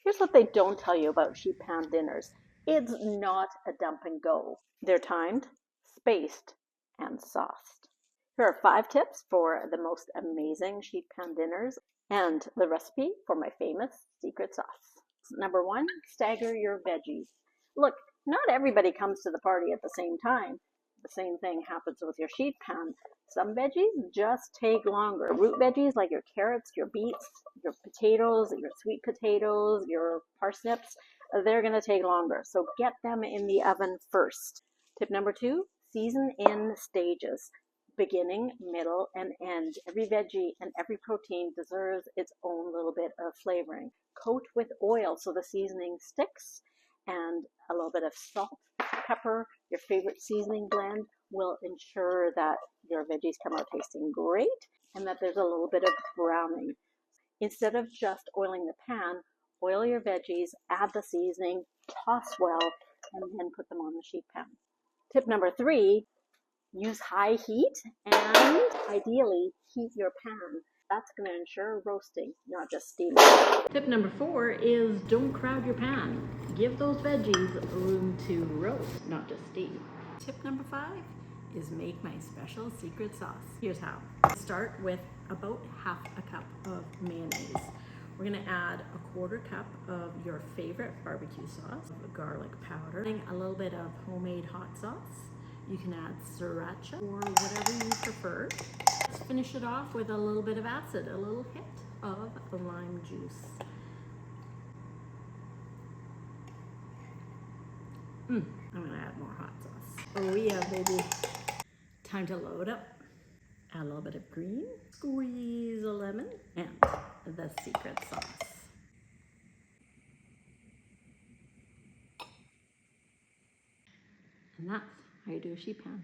Here's what they don't tell you about sheet pan dinners. It's not a dump and go. They're timed, spaced, and sauced. Here are 5 tips for the most amazing sheet pan dinners and the recipe for my famous secret sauce. Number 1, stagger your veggies. Look, not everybody comes to the party at the same time. The same thing happens with your sheet pan. Some veggies just take longer. Root veggies like your carrots, your beets, your potatoes, your sweet potatoes, your parsnips, they're going to take longer. So get them in the oven first. Tip number 2, season in stages. Beginning, middle, and end. Every veggie and every protein deserves its own little bit of flavoring. Coat with oil so the seasoning sticks, and a little bit of salt, pepper, your favorite seasoning blend will ensure that your veggies come out tasting great and that there's a little bit of browning. Instead of just oiling the pan, oil your veggies, add the seasoning, toss well, and then put them on the sheet pan. Tip number 3, use high heat and ideally heat your pan. That's going to ensure roasting, not just steaming. Tip number 4 is don't crowd your pan. Give those veggies room to roast, not just steam. Tip number 5 is make my special secret sauce. Here's how. Start with about half a cup of mayonnaise. We're going to add a 1/4 cup of your favorite barbecue sauce, garlic powder, a little bit of homemade hot sauce. You can add sriracha or whatever you prefer. Let's finish it off with a little bit of acid, a little hit of lime juice. I'm gonna add more hot sauce. Oh yeah, baby. Time to load up. Add a little bit of green, squeeze a lemon, and the secret sauce. And that's how you do a sheet pan.